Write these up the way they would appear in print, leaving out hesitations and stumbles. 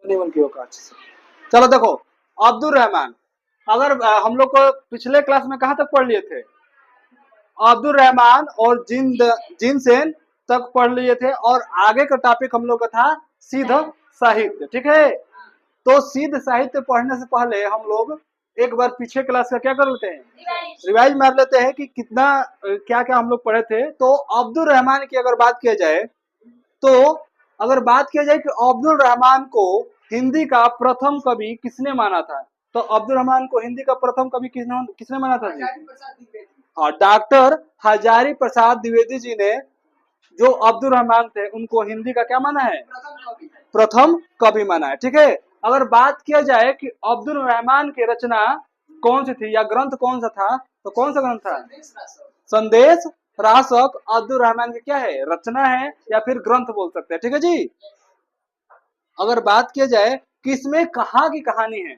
निमन की होगा अच्छे से। चलो देखो, अब्दुल रहमान, अगर हम लोग को पिछले क्लास में कहाँ तक पढ़ लिए थे? अब्दुल रहमान और जिनसेन तक पढ़ लिए थे, और आगे का टॉपिक हम लोग का था सिद्ध साहित्य। ठीक है, तो सिद्ध साहित्य पढ़ने से पहले हम लोग एक बार पीछे क्लास का क्या कर लेते हैं, रिवाइज मार लेते हैं कि कितना क्या क्या हम लोग पढ़े थे। तो अब्दुल रहमान की अगर बात किया जाए, तो अगर बात किया जाए कि अब्दुल रहमान को हिंदी का प्रथम कवि किसने माना था, तो अब्दुल रहमान को हिंदी का प्रथम कवि किसने किसने माना था जी? हाँ, डॉक्टर हजारी प्रसाद द्विवेदी जी ने जो अब्दुल रहमान थे उनको हिंदी का क्या माना है, प्रथम कवि माना है। ठीक है, अगर बात किया जाए कि अब्दुल रहमान की रचना कौन सी थी या ग्रंथ कौन सा था, तो कौन सा ग्रंथ था? संदेश रासक अब्दुल रहमान की क्या है, रचना है, या फिर ग्रंथ बोल सकते हैं। ठीक है जी। अगर बात किया जाए कि इसमें कहाँ की कहानी है,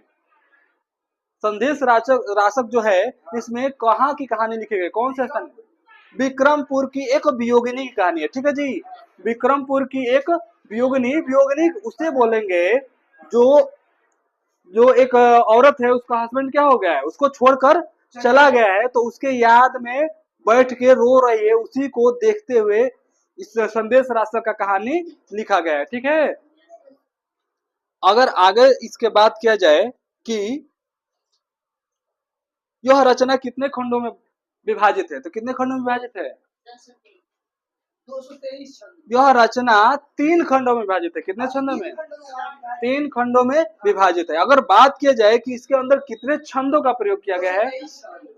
संदेश रासक जो है, इसमें कहाँ की कहानी लिखी गई, कौन से स्थान? विक्रमपुर की एक वियोगिनी की कहानी है। ठीक है जी, विक्रमपुर की एक वियोगिनी। वियोगिनी उसे बोलेंगे जो जो एक औरत है, उसका हस्बैंड क्या हो गया है, उसको छोड़कर चला गया है, तो उसके याद में बैठ के रो रही है, उसी को देखते हुए इस संदेश रासक का कहानी लिखा गया है। ठीक है, अगर आगे इसके बात किया जाए कि यह रचना कितने खंडों में विभाजित है, तो कितने खंडों में विभाजित है? 223। यह रचना 3 खंडों में विभाजित है। कितने खंडों में? 3 खंडों में विभाजित है। अगर बात किया जाए कि इसके अंदर कितने छंदों का प्रयोग किया गया है,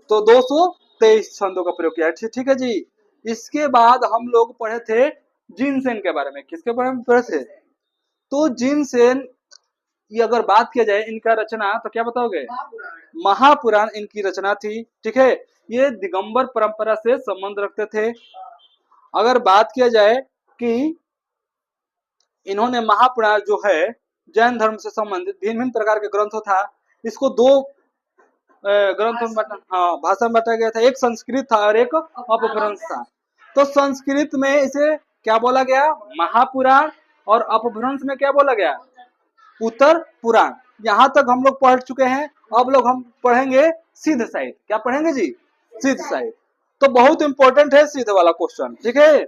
तो 223 छंदों का प्रयोग किया है। ठीक है जी। इसके बाद हम लोग पढ़े थे जिनसेन के बारे में। किसके बारे में पढ़े थे? तो जिनसेन, ये अगर बात किया जाए इनका रचना, तो क्या बताओगे? महापुराण इनकी रचना थी। ठीक है, ये दिगंबर परंपरा से संबंध रखते थे। अगर बात किया जाए कि इन्होंने महापुराण जो है जैन धर्म से संबंधित भिन्न भिन्न प्रकार के ग्रंथों था, इसको 2 ग्रंथों में भाषा में बांटा गया था। एक संस्कृत था और एक अपभ्रंश था। तो संस्कृत में इसे क्या बोला गया? महापुराण। और अपभ्रंश में क्या बोला गया? उत्तर पुराण। यहाँ तक हम लोग पढ़ चुके हैं। अब लोग हम पढ़ेंगे सिद्ध साहित्य। क्या पढ़ेंगे जी? सिद्ध साहित्य। तो बहुत इंपॉर्टेंट है सिद्ध वाला क्वेश्चन। ठीक है,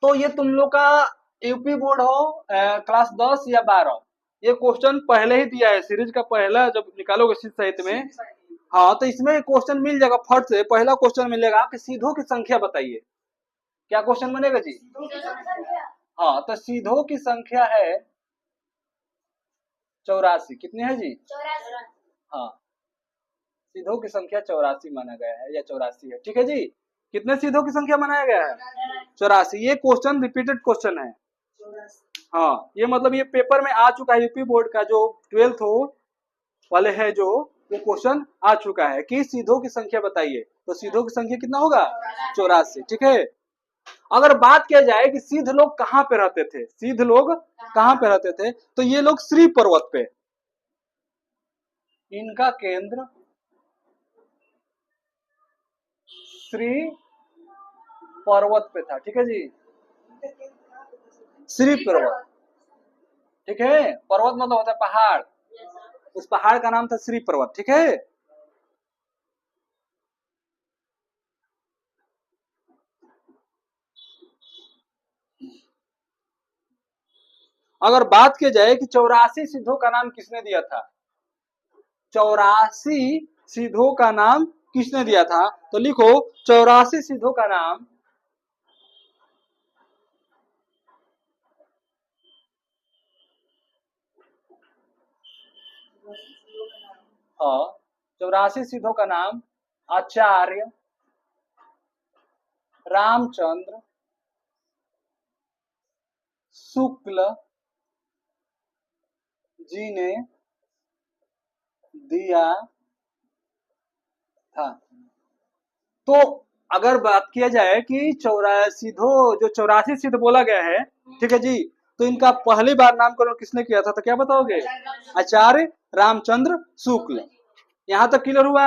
तो ये तुम लोग का यूपी बोर्ड हो क्लास 10 या 12, ये क्वेश्चन पहले ही दिया है। सीरीज का पहला जब निकालोगे सिद्ध साहित्य में, हाँ, तो इसमें क्वेश्चन मिल जाएगा। फट से पहला क्वेश्चन मिलेगा कि सीधों की संख्या बताइए। क्या क्वेश्चन बनेगा जी? हाँ, तो सीधों की संख्या है 84। कितनी है जी? हाँ, सीधों की संख्या 84 माना गया है, या 84 है। ठीक है जी। कितने सीधों की संख्या बनाया गया है? 84। ये क्वेश्चन रिपीटेड क्वेश्चन है। हाँ, ये मतलब ये पेपर में आ चुका है। यूपी बोर्ड का जो 12th हो वाले है, जो वो क्वेश्चन आ चुका है कि सीधों की संख्या बताइए। तो सीधों की संख्या कितना होगा? 84। ठीक है, अगर बात किया जाए कि सिद्ध लोग कहाँ पे रहते थे, सिद्ध लोग कहाँ पे रहते थे, तो ये लोग श्री पर्वत पे, इनका केंद्र श्री पर्वत पे था। ठीक है जी, श्री पर्वत। ठीक है, पर्वत मतलब होता है पहाड़, उस पहाड़ का नाम था श्री पर्वत। ठीक है, अगर बात की जाए कि 84 सिद्धों का नाम किसने दिया था, 84 सिद्धों का नाम किसने दिया था, तो लिखो 84 सिद्धों का नाम हाँ, 84 सिद्धों का नाम आचार्य रामचंद्र शुक्ल जी ने दिया था। तो अगर बात किया जाए कि 84 सिद्ध बोला गया है, ठीक है जी, तो इनका पहली बार नामकरण किसने किया था, तो क्या बताओगे? आचार्य रामचंद्र शुक्ल। यहाँ तक क्लियर हुआ?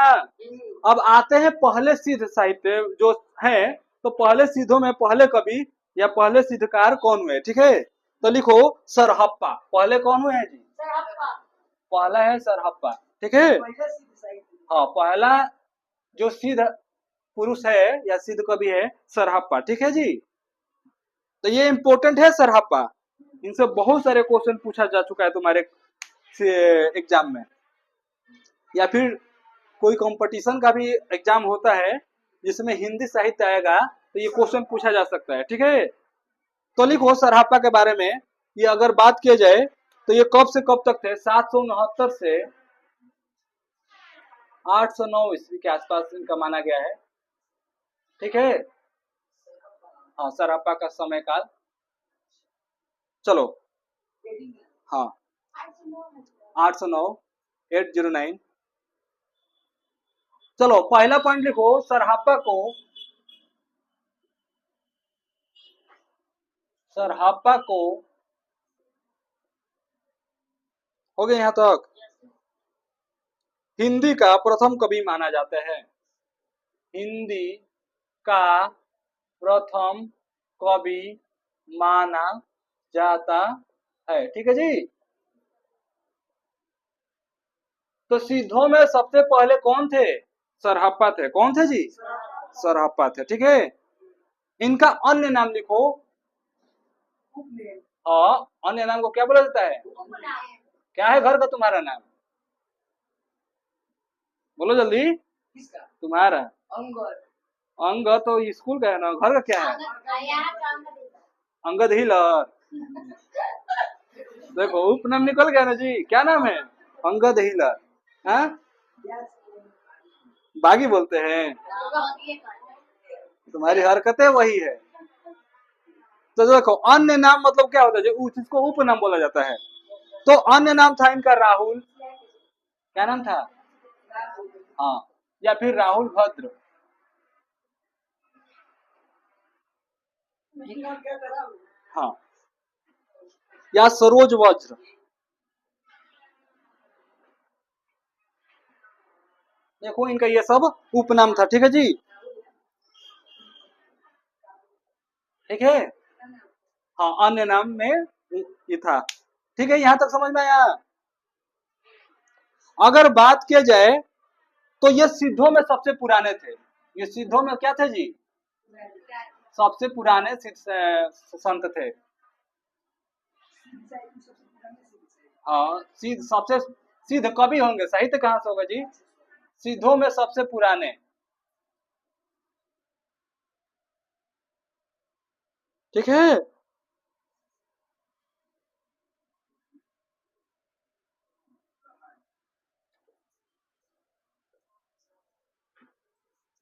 अब आते हैं पहले सिद्ध साहित्य जो है, तो पहले सिद्धों में पहले कवि या पहले सिद्धकार कौन हुए? ठीक है, तो लिखो सरहप्पा। पहले कौन हुए हैं जी? पहला है सरहप्पा, ठीक है। हाँ, पहला जो सिद्ध पुरुष है या सिद्ध कवि है सरहप्पा, ठीक है जी। तो ये इंपॉर्टेंट है सरहप्पा, इनसे बहुत सारे क्वेश्चन पूछा जा चुका है तुम्हारे एग्जाम में, या फिर कोई कंपटीशन का भी एग्जाम होता है जिसमें हिंदी साहित्य आएगा तो ये क्वेश्चन पूछा जा सकता है, ठीक है। तो लिखो सरहप्पा के बारे में, ये अगर बात किया जाए तो ये कब से कब तक थे? 769 से 809 ईस्वी के आसपास इनका माना गया है, ठीक है। हाँ, सरहप्पा का समय काल। चलो, हाँ 809 809। चलो पहला पॉइंट लिखो, सरहप्पा को हो गए यहां तक, हिंदी का प्रथम कवि माना जाता है। हिंदी का प्रथम कवि माना जाता है, ठीक है जी। तो सिद्धों में सबसे पहले कौन थे? सरहप्पा थे। कौन थे जी? सरहप्पा थे, ठीक है। इनका अन्य नाम लिखो। हाँ, अन्य नाम को क्या बोला जाता है? क्या है घर का तुम्हारा नाम? बोलो जल्दी। तुम्हारा अंग तो स्कूल का है ना, घर का क्या है? अंगद हिलर। देखो उपनाम निकल गया ना जी, क्या नाम है? अंगद हिलर। हाँ, बागी बोलते हैं, तुम्हारी हरकतें वही है। तो देखो अन्य नाम मतलब क्या होता है, जो जिसको उपनाम बोला जाता है। तो अन्य नाम था इनका राहुल। क्या नाम था? हाँ, या फिर राहुल भद्र। हाँ, या सरोज वज्र। देखो इनका ये सब उपनाम था, ठीक है जी। ठीक है, हाँ अन्य नाम में ये था, ठीक है। यहां तक समझ में आया। अगर बात किया जाए तो ये सिद्धों में सबसे पुराने थे। ये सिद्धों में क्या थे जी? सबसे पुराने संत थे। हाँ, सिद्ध सबसे सिद्ध कवि होंगे, साहित्य कहाँ से होगा जी? सिद्धों में सबसे पुराने, ठीक है।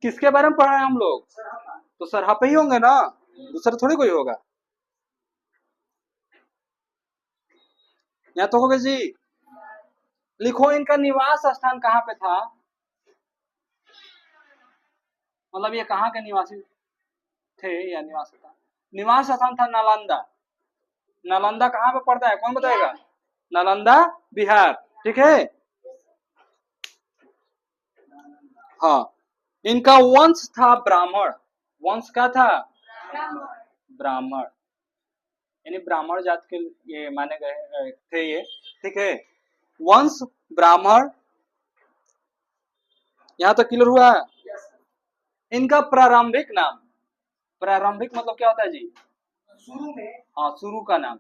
किसके बारे में पढ़ा है हम लोग? तो सरहप्पा ही होंगे ना, दूसरा थोड़ी कोई होगा। यहाँ तो होगा जी। लिखो इनका निवास स्थान कहाँ पे था, मतलब ये कहाँ के निवासी थे या निवास स्थान? निवास स्थान था नालंदा। नालंदा कहाँ पे पड़ता है, कौन बताएगा? नालंदा बिहार, ठीक है। हाँ, इनका वंश था ब्राह्मण। वंश का था ब्राह्मण, यानी ब्राह्मण जात के ये माने गए थे ये, ठीक है। वंश ब्राह्मण, यहां तक क्लियर हुआ। इनका प्रारंभिक नाम, प्रारंभिक मतलब क्या होता है जी? शुरू में, हाँ शुरू का नाम।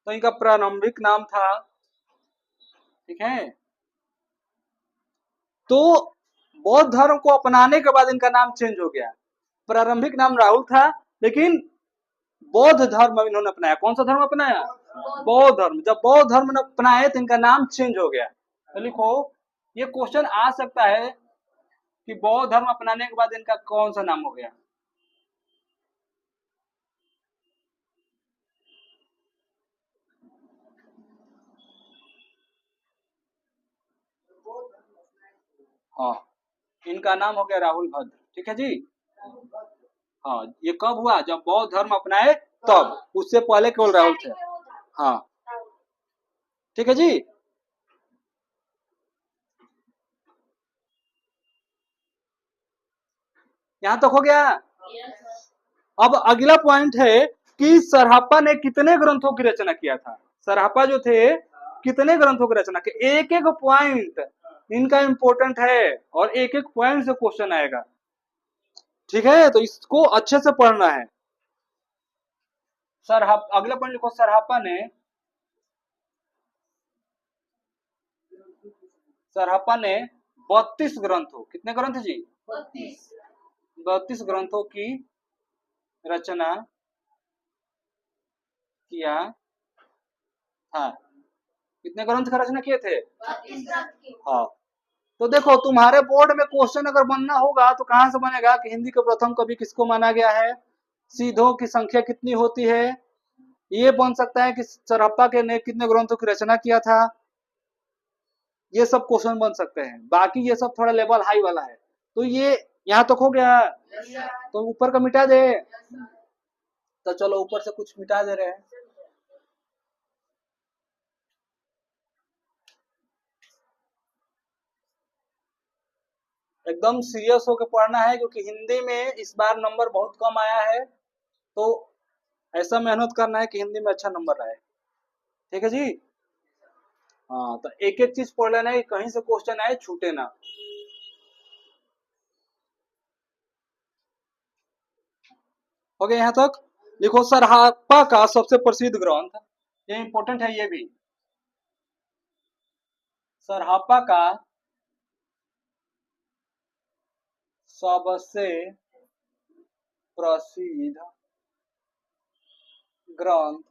तो इनका प्रारंभिक नाम था, ठीक है। तो बौद्ध धर्म को अपनाने के बाद इनका नाम चेंज हो गया। प्रारंभिक नाम राहुल था, लेकिन बौद्ध धर्म इन्होंने अपनाया। कौन सा धर्म अपनाया? बौद्ध धर्म। जब बौद्ध धर्म ने अपनाया तो इनका नाम चेंज हो गया। तो लिखो, ये क्वेश्चन आ सकता है कि बौद्ध धर्म अपनाने के बाद इनका कौन सा नाम हो गया। हाँ, इनका नाम हो गया राहुल भद्र, ठीक है जी। हाँ, ये कब हुआ? जब बौद्ध धर्म अपनाए तब, उससे पहले केवल राहुल थे। हाँ, ठीक है जी। यहां तक हो गया। अब अगला पॉइंट है कि सरहप्पा ने कितने ग्रंथों की रचना किया था। सरहप्पा जो थे कितने ग्रंथों की रचना की, एक एक पॉइंट इनका इंपॉर्टेंट है और एक एक पॉइंट से क्वेश्चन आएगा। ठीक है, तो इसको अच्छे से पढ़ना है। सरहप्पा, अगला पॉइंट लिखो, सरहप्पा ने 32 ग्रंथों, कितने ग्रंथ जी? 32 ग्रंथों की रचना किया था। कितने ग्रंथ का रचना किए थे? 32 ग्रंथ। हाँ, तो देखो तुम्हारे बोर्ड में क्वेश्चन अगर बनना होगा तो कहां से बनेगा कि हिंदी के प्रथम कवि किसको माना गया है, सीधों की संख्या कितनी होती है, ये बन सकता है कि सरहप्पा के ने कितने ग्रंथों की रचना किया था, ये सब क्वेश्चन बन सकते हैं। बाकी ये सब थोड़ा लेवल हाई वाला है। तो ये यहाँ तक हो गया, तो ऊपर का मिटा दे। तो चलो ऊपर से कुछ मिटा दे रहे हैं। एकदम सीरियस होकर पढ़ना है क्योंकि हिंदी में इस बार नंबर बहुत कम आया है, तो ऐसा मेहनत करना है कि हिंदी में अच्छा नंबर आए। ठीक है जी। हाँ, तो एक एक चीज पढ़ लेना है, कहीं से क्वेश्चन आए छूटे ना। हो गया यहाँ तक। लिखो, सरहप्पा का सबसे प्रसिद्ध ग्रंथ, ये इंपॉर्टेंट है ये भी, सरहप्पा का सबसे प्रसिद्ध ग्रंथ,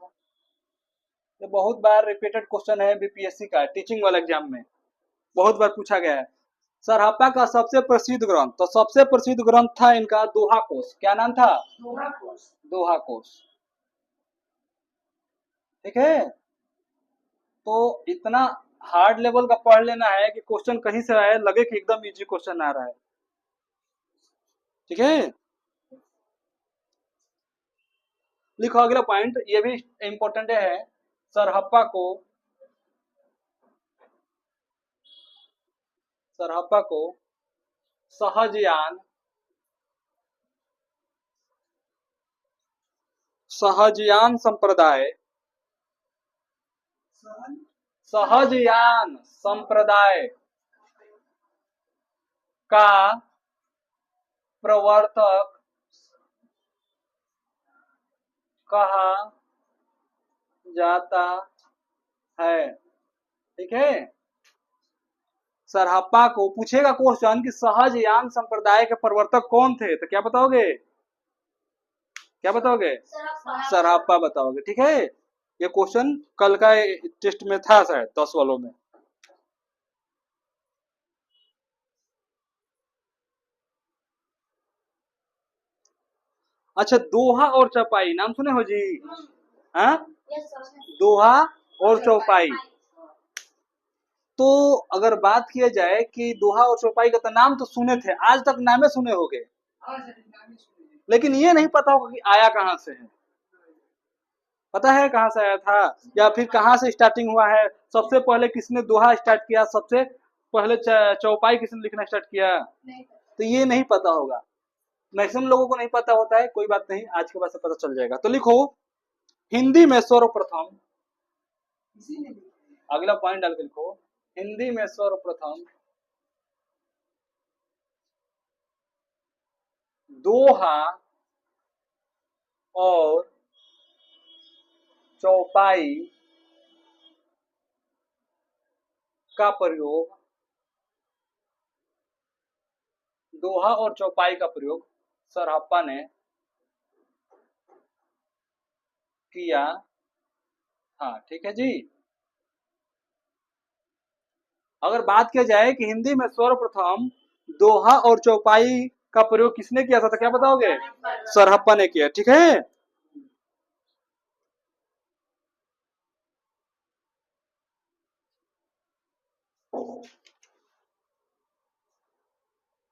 ये बहुत बार रिपीटेड क्वेश्चन है बीपीएससी का, टीचिंग वाले एग्जाम में बहुत बार पूछा गया है। सरहप्पा का सबसे प्रसिद्ध ग्रंथ, तो सबसे प्रसिद्ध ग्रंथ था इनका दोहा कोश। क्या नाम था? दोहा कोश। दोहा कोश। ठीक है, तो इतना हार्ड लेवल का पढ़ लेना है कि क्वेश्चन कहीं से आए लगे कि एकदम इजी क्वेश्चन आ रहा है। ठीक है, लिखो अगला पॉइंट, ये भी इंपॉर्टेंट है। सरहप्पा को सहजयान सहजयान संप्रदाय, सहजयान संप्रदाय का प्रवर्तक कहा जाता है। ठीक है, सरहप्पा को पूछेगा क्वेश्चन कि सहजयान संप्रदाय के प्रवर्तक कौन थे, तो क्या बताओगे? क्या बताओगे? सरहप्पा बताओगे। ठीक है, ये क्वेश्चन कल का टेस्ट में था शायद 10 वालों में। अच्छा, दोहा और चौपाई नाम सुने हो जी? हाँ, दोहा और चौपाई। तो अगर बात किया जाए कि दोहा और चौपाई का तो नाम तो सुने थे, आज तक नामे सुने होंगे, लेकिन ये नहीं पता होगा कि आया कहाँ से है। पता है कहाँ से आया था, या फिर कहाँ से स्टार्टिंग हुआ है, सबसे पहले किसने दोहा स्टार्ट किया, सबसे पहले चौपाई किसने लिखना स्टार्ट किया, तो ये नहीं पता होगा। मैक्सिमम लोगों को नहीं पता होता है, कोई बात नहीं, आज के बाद से पता चल जाएगा। तो लिखो, हिंदी में सर्वप्रथम, अगला पॉइंट डाल के लिखो, हिंदी में सर्वप्रथम दोहा और चौपाई का प्रयोग, दोहा और चौपाई का प्रयोग सरहप्पा ने किया था। ठीक है जी। अगर बात किया जाए कि हिंदी में सर्वप्रथम दोहा और चौपाई का प्रयोग किसने किया था, तो क्या बताओगे? सरहप्पा ने किया। ठीक है,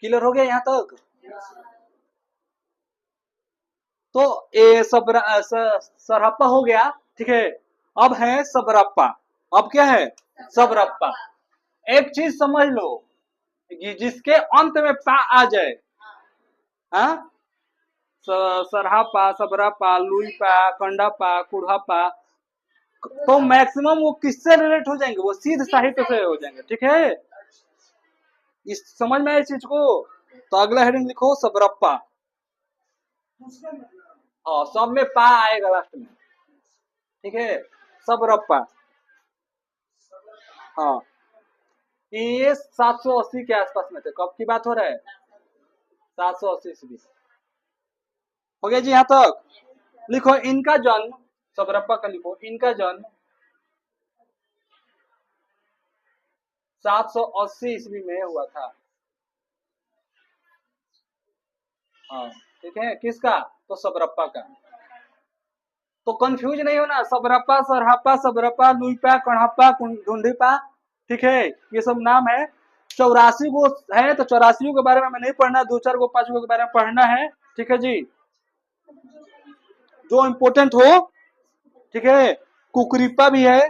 क्लियर हो गया यहाँ तक? तो ए सरहप्पा हो गया। ठीक है, अब है सबरप्पा। अब क्या है? सबरप्पा। एक चीज समझ लो, जिसके अंत में पा आ जाए, हाँ, सरहापा, सबरापा, लुईपा, कंडापा, कुढ़ापा, तो मैक्सिमम वो किससे रिलेट हो जाएंगे? वो सिद्ध साहित्य से हो जाएंगे। ठीक है, इस समझ में आए इस चीज को? तो अगला हेडिंग लिखो सबरप्पा। हाँ, सब में पा आएगा लास्ट में। ठीक है, सबरप्पा। हाँ, ये 780 के आसपास में थे। कब की बात हो रहा है? 780 ईस्वी। हो गया जी यहाँ तक? लिखो इनका जन्म, सबरप्पा का लिखो, इनका जन्म 780 ईस्वी में हुआ था। हाँ, ठीक है, किसका? तो सबरप्पा का। तो कंफ्यूज नहीं होना, सबरप्पा, सरहप्पा, सबरप्पा, लुईपा, कढ़प्पा, ढूंढीपा। ठीक है, ये सब नाम है। 84 गो है, तो 84 के बारे में हमें नहीं पढ़ना, 2-4 गो 5 गो के बारे में पढ़ना है। ठीक है जी, जो इम्पोर्टेंट हो। ठीक है, कुकरीपा भी है,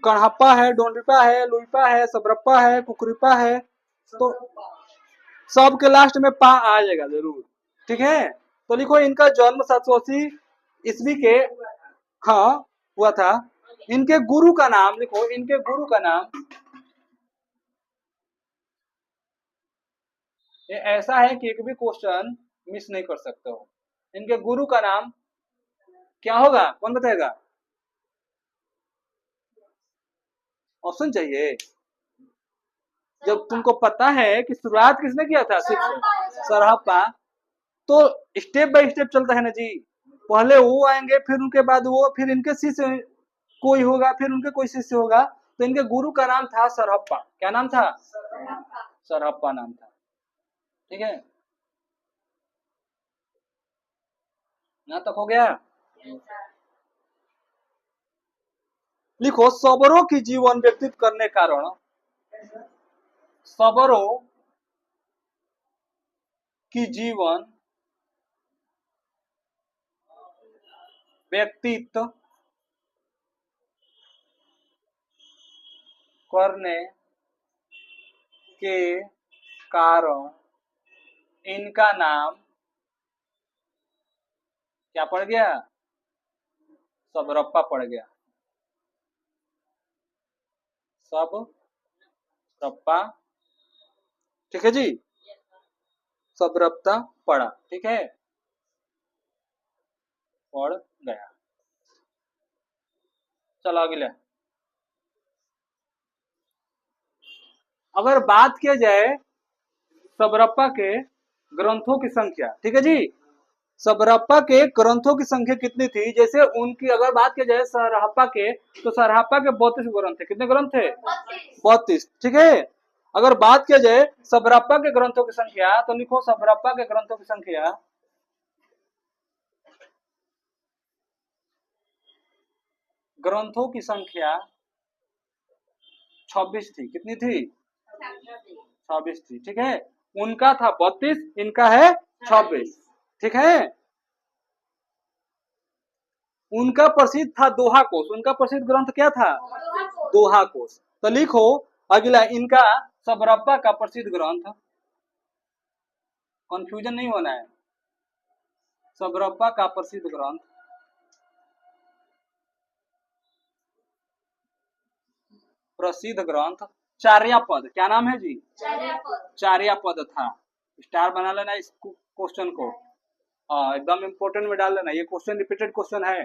कढ़प्पा है, डोंडीपा है, लुईपा है, सबरप्पा है, कुकरीपा है। तो सब के लास्ट में पा आ जाएगा जरूर। ठीक है, तो लिखो इनका जन्म 780 ईस्वी के, हाँ, हुआ था। इनके गुरु का नाम लिखो, इनके गुरु का नाम, ये ऐसा है कि एक भी क्वेश्चन मिस नहीं कर सकते हो। इनके गुरु का नाम क्या होगा? कौन बताएगा? ऑप्शन चाहिए? जब तुमको पता है कि शुरुआत किसने किया था, सिक्स सरहप्पा, तो स्टेप बाय स्टेप चलता है ना जी। पहले वो आएंगे, फिर उनके बाद वो, फिर इनके शिष्य कोई होगा, फिर उनके कोई शिष्य होगा। तो इनके गुरु का नाम था सरहप्पा। क्या नाम था? सरहप्पा नाम था। ठीक है, यहाँ तक हो गया? लिखो सबरों की जीवन व्यतीत करने कारण, सबरों की जीवन व्यतीत करने के कारण इनका नाम क्या पड़ गया? सबरप्पा पड़ गया। सब रप्पा। ठीक है जी, सबरप्पा पड़ा। ठीक है, पड़ गया। चलो अगले, अगर बात किया जाए सबरप्पा के ग्रंथों की संख्या, ठीक है जी, सबरप्पा के ग्रंथों की संख्या कितनी थी? जैसे उनकी अगर बात की जाए सरहप्पा के, तो सरहप्पा के 32 ग्रंथ थे। कितने ग्रंथ थे? 32। ठीक है, अगर बात किया जाए सबरप्पा के ग्रंथों की संख्या, तो लिखो सबरप्पा के ग्रंथों की संख्या, ग्रंथों की संख्या 26 थी। कितनी थी? 26 थी। ठीक है, उनका था 32, इनका है 26। ठीक है, उनका प्रसिद्ध था दोहा कोश। उनका प्रसिद्ध ग्रंथ क्या था? दोहा कोश। तो लिखो अगला, इनका सबरप्पा का प्रसिद्ध ग्रंथ, कंफ्यूजन नहीं होना है, सबरप्पा का प्रसिद्ध ग्रंथ, प्रसिद्ध ग्रंथ चार्यापद। क्या नाम है जी? चार्यापद था। स्टार बना लेना इस क्वेश्चन को, एकदम इंपोर्टेंट में डाल लेना। ये क्वेश्चन रिपीटेड क्वेश्चन है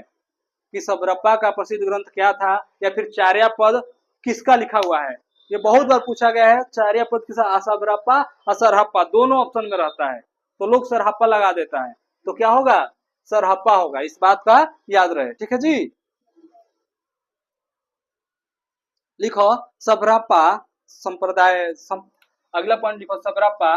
कि सबरप्पा का प्रसिद्ध ग्रंथ क्या था, या फिर चार्यापद किसका लिखा हुआ है। ये बहुत बार पूछा गया है, चार्यापद किसा, सबरप्पा और सरहप्पा दोनों ऑप्शन में रहता है, तो लोग सरहप्पा लगा देता है। तो क्या होगा? सरहप्पा होगा, इस बात का याद रहे। ठीक है जी, लिखो सबरप्पा संप्रदाय अगला पॉइंट लिखो सबरप्पा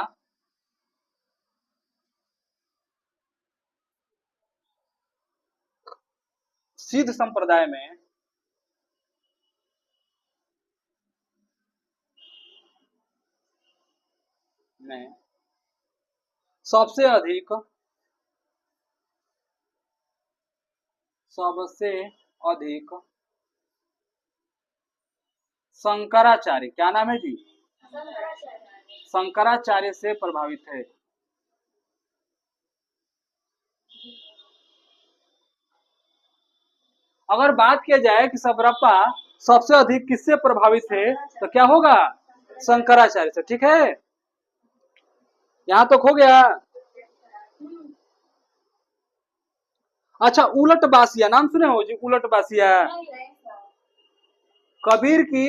सिद्ध संप्रदाय में सबसे अधिक, सबसे अधिक शंकराचार्य, क्या नाम है जी? शंकराचार्य से प्रभावित है। अगर बात किया जाए कि सबरप्पा सबसे अधिक किससे प्रभावित थे तो क्या होगा, शंकराचार्य से। ठीक है, यहां तक हो गया। अच्छा, उलट बासिया नाम सुने हो जी, उलट बासिया। कबीर की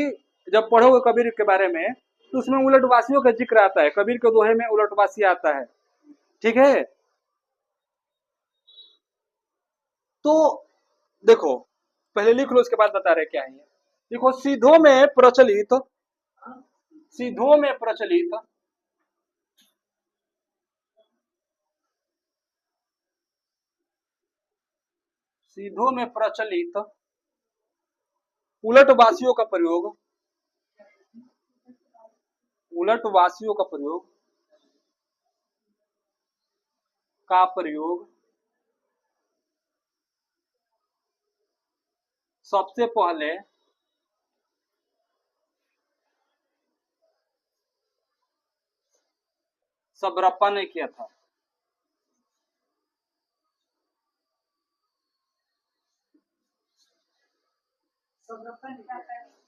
जब पढ़ोगे कबीर के बारे में तो उसमें उलटवासियों का जिक्र आता है, कबीर के दोहे में उलटवासी आता है। ठीक है, तो देखो पहले लिख लो, उसके बाद बता रहे क्या है ये। देखो, सीधों में प्रचलित सीधों में प्रचलित उलटवासियों का प्रयोग, उलटवासियों का प्रयोग सबसे पहले सबरप्पा ने किया था।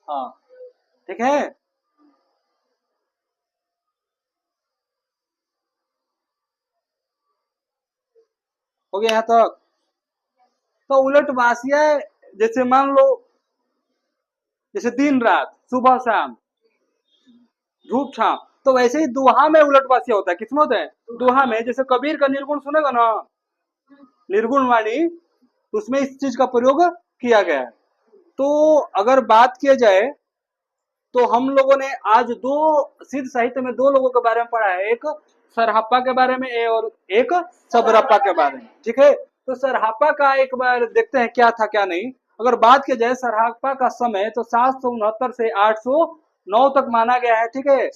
हाँ, ठीक है। हो गया यहाँ तक। तो उलटवासिया जैसे मान लो, जैसे दिन रात, सुबह शाम, धूप छांव, तो वैसे ही दोहा में उलटवासिया होता है। किसमें होता है, दोहा में। जैसे कबीर का निर्गुण सुनेगा ना, निर्गुण वाणी, उसमें इस चीज का प्रयोग किया गया है। तो अगर बात किया जाए तो हम लोगों ने आज दो सिद्ध साहित्य में दो लोगों के बारे में पढ़ा है, एक सरहप्पा के बारे में और एक सबरप्पा के बारे में। ठीक है, तो सरहप्पा का एक बार देखते हैं क्या था क्या नहीं। अगर बात की जाए सरहप्पा का समय तो 769 से 809 तक माना गया है। ठीक है,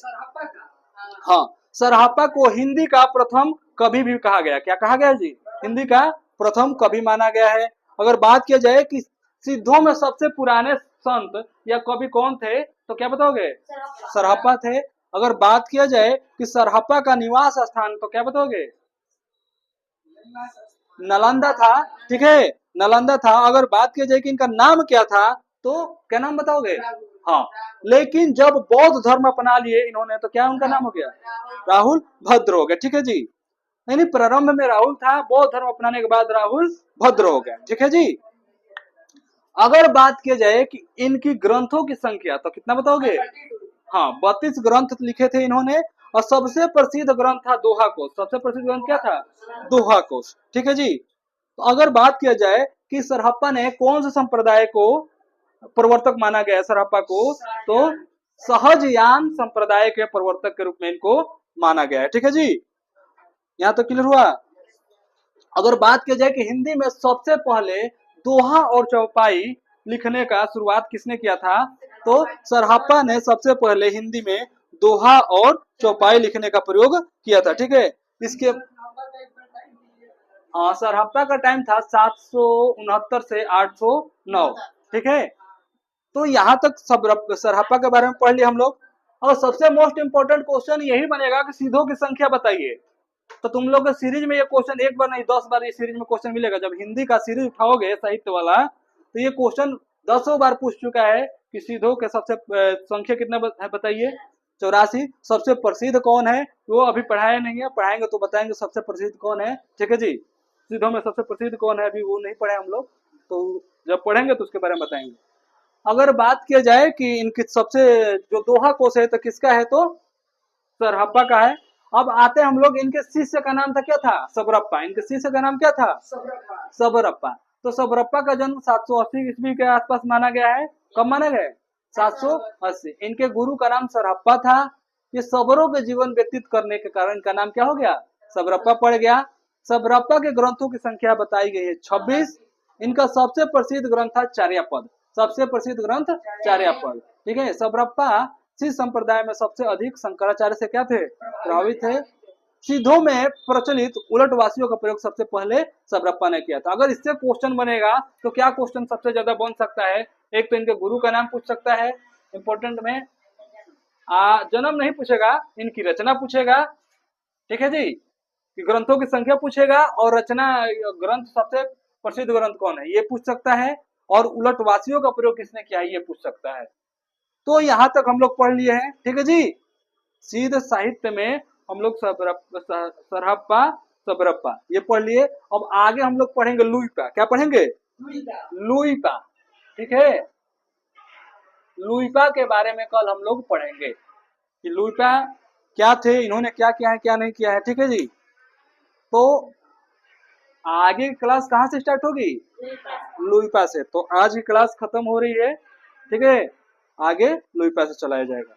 हाँ, सरहप्पा को हिंदी का प्रथम कवि भी कहा गया। क्या कहा गया जी, हिंदी का प्रथम कवि माना गया है। अगर बात किया जाए कि सिद्धों में सबसे पुराने संत या कवि कौन थे तो क्या बताओगे, सरहप्पा थे। अगर बात किया जाए कि सरहप्पा का निवास स्थान तो क्या बताओगे, नालंदा था। ठीक है, नालंदा था। अगर बात किया जाए कि इनका नाम क्या था तो क्या नाम बताओगे, हाँ। लेकिन जब बौद्ध धर्म अपना लिए इन्होंने तो क्या उनका नाम हो गया, राहुल भद्र हो गया। ठीक है जी, यानी प्रारंभ में राहुल था, बौद्ध धर्म अपनाने के बाद राहुल भद्र हो गया। ठीक है जी। अगर बात किया जाए कि इनकी ग्रंथों की संख्या तो कितना बताओगे, हाँ, 32 ग्रंथ लिखे थे इन्होंने। और सबसे प्रसिद्ध ग्रंथ था दोहा कोश। सबसे प्रसिद्ध ग्रंथ क्या था, दोहा कोश। ठीक है जी। तो अगर बात किया जाए कि सरहप्पा ने कौन से संप्रदाय को प्रवर्तक माना गया है सरहप्पा को, तो सहजयान संप्रदाय के प्रवर्तक के रूप में इनको माना गया है। ठीक है जी, यहाँ तो क्लियर हुआ। अगर बात की जाए कि हिंदी में सबसे पहले दोहा और चौपाई लिखने का शुरुआत किसने किया था, तो सरहप्पा ने सबसे पहले हिंदी में दोहा और चौपाई लिखने का प्रयोग किया था। ठीक है, इसके हाँ, सरहप्पा का टाइम था 769 से 809। ठीक है, तो यहाँ तक सब सरहप्पा के बारे में पढ़ लिया हम लोग। और सबसे मोस्ट इंपोर्टेंट क्वेश्चन यही बनेगा कि सीधों की संख्या बताइए। तो तुम लोग के सीरीज में ये क्वेश्चन एक बार नहीं 10 बार ये सीरीज में क्वेश्चन मिलेगा। जब हिंदी का सीरीज उठाओगे साहित्य वाला तो ये क्वेश्चन 10 बार पूछ चुका है कि सीधों के सबसे संख्या कितना है बताइए, 84। सबसे प्रसिद्ध कौन है वो अभी पढ़ाया नहीं है, पढ़ाएंगे तो बताएंगे सबसे प्रसिद्ध कौन है। ठीक है जी, सीधों में सबसे प्रसिद्ध कौन है अभी वो नहीं पढ़े हम लोग, तो जब पढ़ेंगे तो उसके बारे में बताएंगे। अगर बात किया जाए कि इनकी सबसे जो दोहा कोश है तो किसका है, तो सरहप्पा का है। अब आते हैं हम लोग, इनके शिष्य का नाम था क्या था, सबरप्पा। इनके शिष्य का नाम क्या था, सबरप्पा। तो सबरप्पा का जन्म 780 ईस्वी के आसपास माना गया है। कब माना गया है, 780। इनके गुरु का नाम सरहप्पा था। ये सबरों के जीवन व्यतीत करने के कारण इनका नाम क्या हो गया, सबरप्पा पड़ गया। सबरप्पा के ग्रंथों की संख्या बताई गई है 26। इनका सबसे प्रसिद्ध ग्रंथ था चार्यापद। सबसे प्रसिद्ध ग्रंथ चार्यापद। ठीक है, सबरप्पा सिद्ध संप्रदाय में सबसे अधिक शंकराचार्य से क्या थे, प्रभावित थे। सिद्धों में प्रचलित उलटवासियों का प्रयोग सबसे पहले सबरप्पा ने किया था। अगर इससे क्वेश्चन बनेगा तो क्या क्वेश्चन सबसे ज्यादा बन सकता है, एक तो इनके गुरु का नाम पूछ सकता है इंपोर्टेंट में, जन्म नहीं पूछेगा, इनकी रचना पूछेगा। ठीक है जी, कि ग्रंथों की संख्या पूछेगा और रचना, ग्रंथ सबसे प्रसिद्ध ग्रंथ कौन है ये पूछ सकता है। और उलटवासियों का प्रयोग किसने किया है, ये पूछ सकता है। तो यहाँ तक हम लोग पढ़ लिए हैं, ठीक है जी। सिद्ध साहित्य में हम लोग सरहप्पा सबरप्पा ये पढ़ लिए। अब आगे हम लोग पढ़ेंगे लुइपा। क्या पढ़ेंगे? लुइपा, ठीक है। लुइपा के बारे में कल हम लोग पढ़ेंगे कि लुइपा क्या थे, इन्होंने क्या किया है क्या नहीं किया है, ठीक है जी। तो आगे की क्लास कहाँ से स्टार्ट होगी? लुइपा से। तो आज की क्लास खत्म हो रही है, ठीक है। आगे लुइपा से चलाया जाएगा।